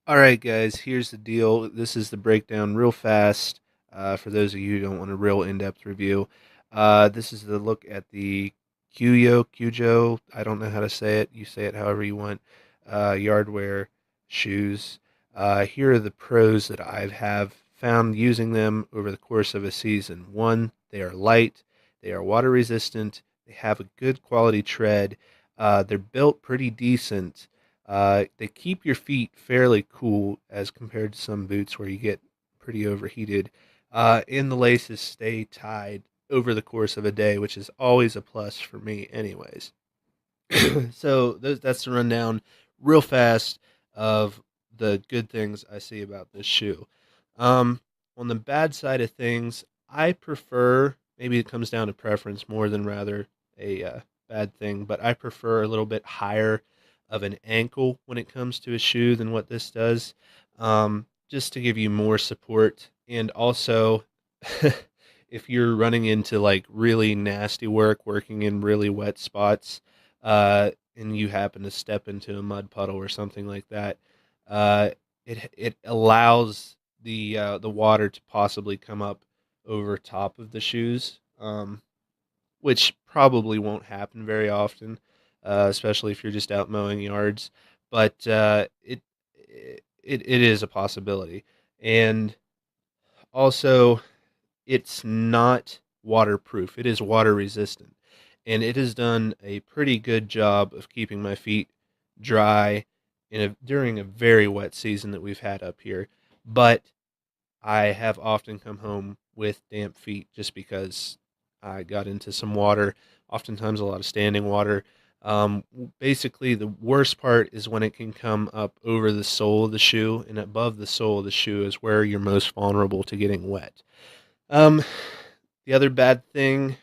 All right, guys, here's the deal. This is the breakdown real fast for those of you who don't want a real in depth review. This is the look at the Kujo, I don't know how to say it. You say it however you want. Yardwear shoes. Here are the pros that I have found using them over the course of a season. One, they are light, they are water resistant, they have a good quality tread, they're built pretty decent. They keep your feet fairly cool as compared to some boots where you get pretty overheated. And the laces stay tied over the course of a day, which is always a plus for me, anyways. So that's the rundown, real fast, of the good things I see about this shoe. Um, on the bad side of things, I prefer, maybe it comes down to preference more than rather a bad thing, but I prefer a little bit higher of an ankle when it comes to a shoe than what this does, just to give you more support. And also, if you're running into like really nasty work, working in really wet spots, and you happen to step into a mud puddle or something like that, uh, it allows the water to possibly come up over top of the shoes, which probably won't happen very often, especially if you're just out mowing yards. But it is a possibility, and also it's not waterproof. It is water resistant, and it has done a pretty good job of keeping my feet dry during a very wet season that we've had up here. But I have often come home with damp feet just because I got into some water, oftentimes a lot of standing water. Basically, the worst part is when it can come up over the sole of the shoe, and above the sole of the shoe is where you're most vulnerable to getting wet. Um, the other bad thing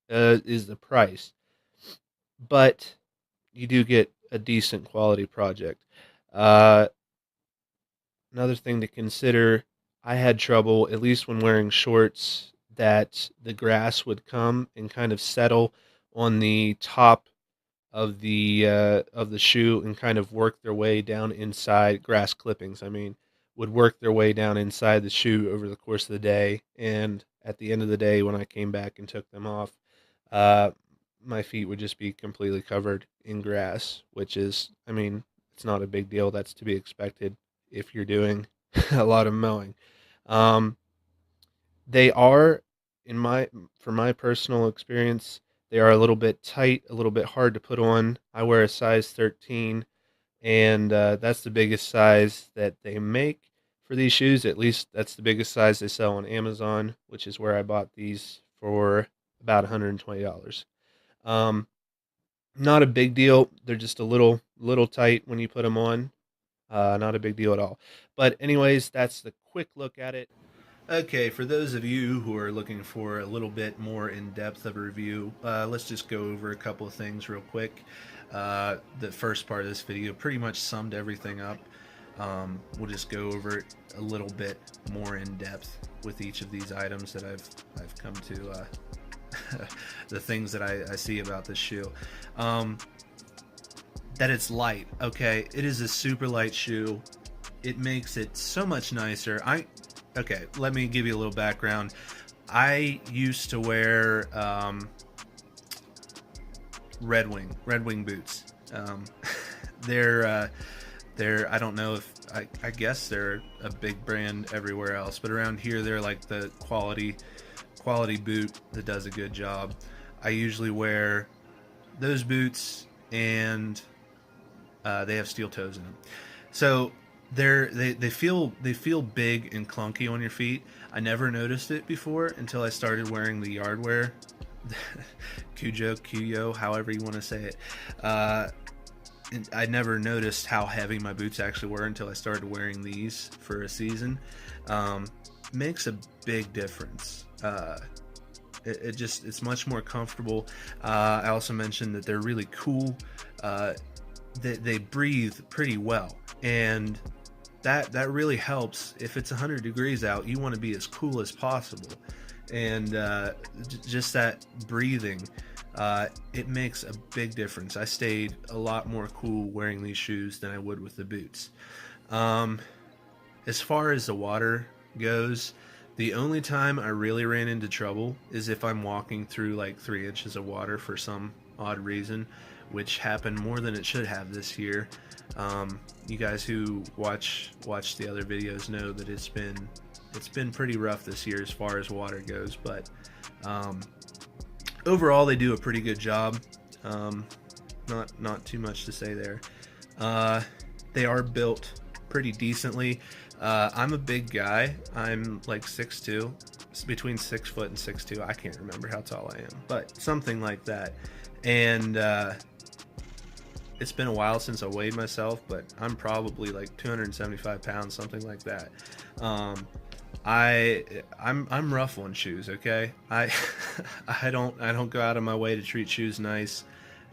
is the price, but you do get a decent quality project. Uh, Another thing to consider, I had trouble, at least when wearing shorts, that the grass would come and kind of settle on the top of the shoe and kind of work their way down inside. Grass clippings, I mean, would work their way down inside the shoe over the course of the day. And at the end of the day, when I came back and took them off, uh, my feet would just be completely covered in grass, which is, I mean, it's not a big deal. That's to be expected if you're doing a lot of mowing. Um, they are, in my from my personal experience, they are a little bit tight, a little bit hard to put on. I wear a size 13, and that's the biggest size that they make for these shoes. At least that's the biggest size they sell on Amazon, which is where I bought these for about $120. Um, Not a big deal. They're just a little tight when you put them on. Not a big deal at all. But anyways, that's the quick look at it. Okay, for those of you who are looking for a little bit more in depth of a review, let's just go over a couple of things real quick. The first part of this video pretty much summed everything up. We'll just go over it a little bit more in depth with each of these items that I've come to the things that I see about this shoe. Um, that it's light. Okay, it is a super light shoe. It makes it so much nicer. Okay, let me give you a little background. I used to wear Red Wing boots. Um, they're I don't know if I guess they're a big brand everywhere else, but around here they're like the quality boot that does a good job. I usually wear those boots, and they have steel toes in them. So they feel big and clunky on your feet. I never noticed it before until I started wearing the Yardwear, Kujo, however you want to say it. And I never noticed how heavy my boots actually were until I started wearing these for a season. Makes a big difference. It's much more comfortable. I also mentioned that they're really cool. They breathe pretty well, and that really helps. If it's 100 degrees out, you want to be as cool as possible, and just that breathing, it makes a big difference. I stayed a lot more cool wearing these shoes than I would with the boots. Um, as far as the water goes, the only time I really ran into trouble is if I'm walking through like 3 inches of water for some odd reason, which happened more than it should have this year. You guys who watch the other videos know that it's been pretty rough this year as far as water goes, but um, overall they do a pretty good job. Um, not too much to say there. They are built pretty decently. I'm a big guy. I'm like 6'2", between 6 foot and 6'2". I can't remember how tall I am, but something like that. And it's been a while since I weighed myself, but I'm probably like 275 pounds, something like that. I'm rough on shoes. Okay, I don't go out of my way to treat shoes nice,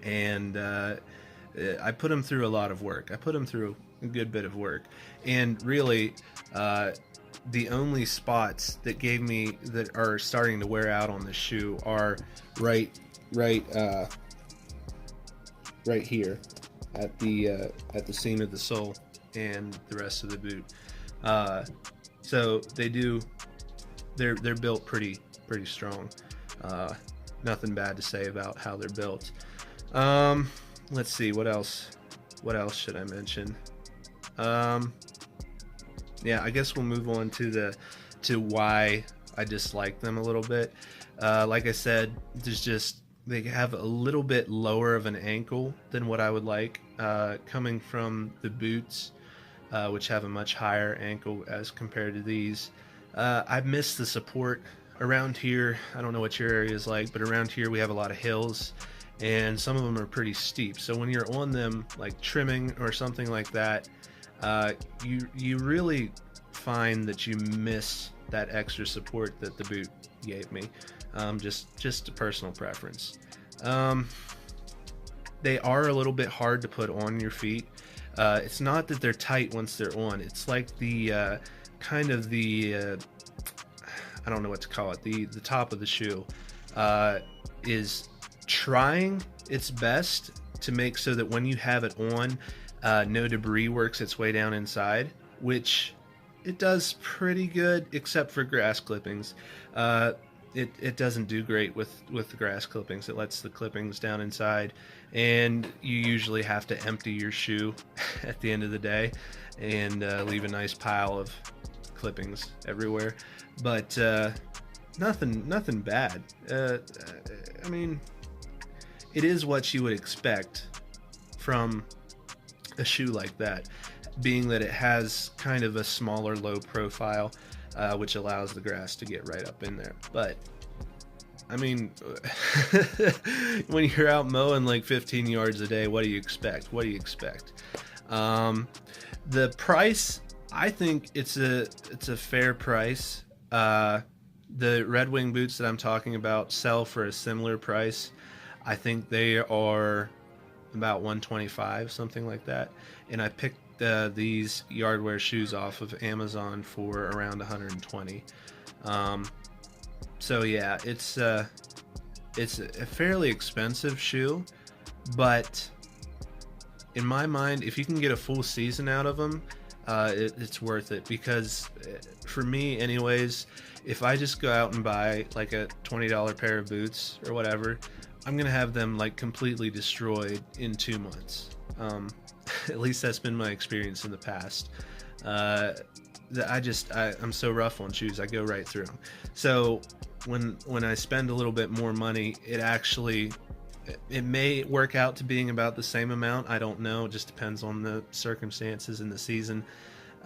and I put them through a lot of work. I put them through a good bit of work, and really, the only spots that are starting to wear out on the shoe are right here at the seam of the sole and the rest of the boot. So they're built pretty strong. Nothing bad to say about how they're built. Let's see, what else should I mention? Yeah, I guess we'll move on to why I dislike them a little bit. Like I said, they have a little bit lower of an ankle than what I would like, coming from the boots, which have a much higher ankle as compared to these. I've missed the support around here. I don't know what your area is like, but around here we have a lot of hills, and some of them are pretty steep. So when you're on them, like trimming or something like that, you really find that you miss that extra support that the boot gave me. Just a personal preference. They are a little bit hard to put on your feet. It's not that they're tight once they're on. It's like the kind of the I don't know what to call it. The top of the shoe is trying its best to make so that when you have it on, no debris works its way down inside, which it does pretty good, except for grass clippings. It doesn't do great with the grass clippings. It lets the clippings down inside, and you usually have to empty your shoe at the end of the day and leave a nice pile of clippings everywhere. But nothing bad. I mean, it is what you would expect from a shoe like that, being that it has kind of a smaller low profile, which allows the grass to get right up in there. But I mean, when you're out mowing like 15 yards a day, what do you expect? The price, I think it's a fair price. The Red Wing boots that I'm talking about sell for a similar price. I think they are about $125, something like that. And I picked these Yardwear shoes off of Amazon for around $120. So yeah, it's a fairly expensive shoe, but in my mind, if you can get a full season out of them, it's worth it. Because for me anyways, if I just go out and buy like a $20 pair of boots or whatever, I'm gonna have them like completely destroyed in 2 months. At least that's been my experience in the past. I'm so rough on shoes, I go right through them. So when I spend a little bit more money, it may work out to being about the same amount. I don't know. It just depends on the circumstances in the season.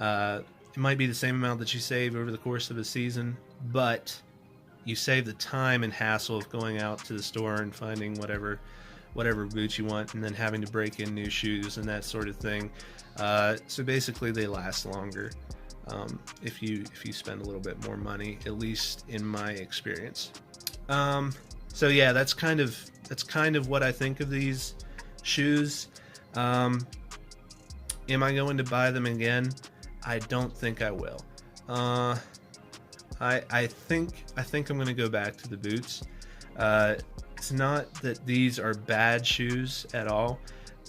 It might be the same amount that you save over the course of a season, but you save the time and hassle of going out to the store and finding whatever boots you want, and then having to break in new shoes and that sort of thing. So basically, they last longer if you spend a little bit more money, at least in my experience. So yeah, that's kind of what I think of these shoes. Am I going to buy them again? I don't think I will. I think I'm going to go back to the boots. It's not that these are bad shoes at all.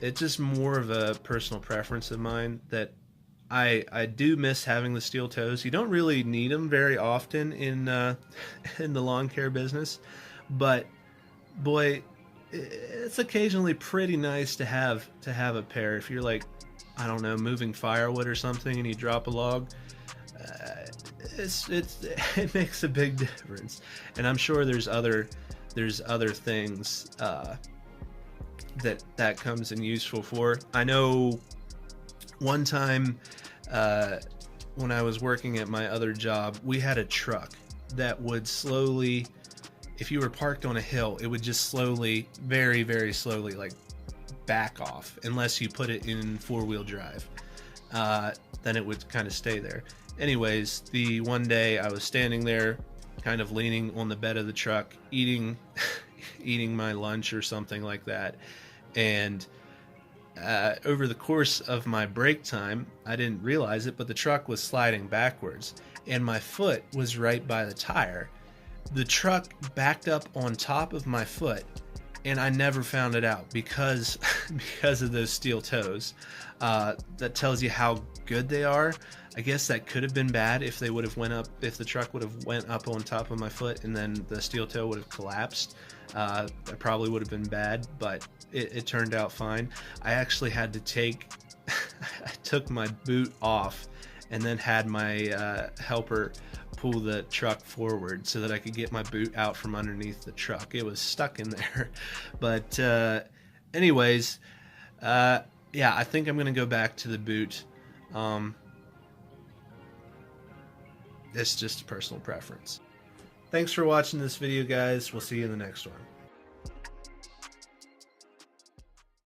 It's just more of a personal preference of mine that I do miss having the steel toes. You don't really need them very often in in the lawn care business, but boy, it's occasionally pretty nice to have a pair. If you're like, I don't know, moving firewood or something, and you drop a log, uh, it makes a big difference. And I'm sure there's other things that comes in useful for. I know one time uh, when I was working at my other job, we had a truck that would slowly, if you were parked on a hill, it would just slowly, very, very slowly, like back off unless you put it in four-wheel drive. Then it would kind of stay there. Anyways, the one day I was standing there, kind of leaning on the bed of the truck, eating, eating my lunch or something like that, and over the course of my break time, I didn't realize it, but the truck was sliding backwards, and my foot was right by the tire. The truck backed up on top of my foot, and I never found it out because because of those steel toes. That tells you how good they are. I guess that could have been bad if they would have went up, if the truck would have went up on top of my foot and then the steel toe would have collapsed. That probably would have been bad, but it turned out fine. I actually had to take, I took my boot off and then had my helper pull the truck forward so that I could get my boot out from underneath the truck. It was stuck in there. But anyways, yeah, I think I'm going to go back to the boot. It's just a personal preference. Thanks for watching this video, guys. We'll see you in the next one.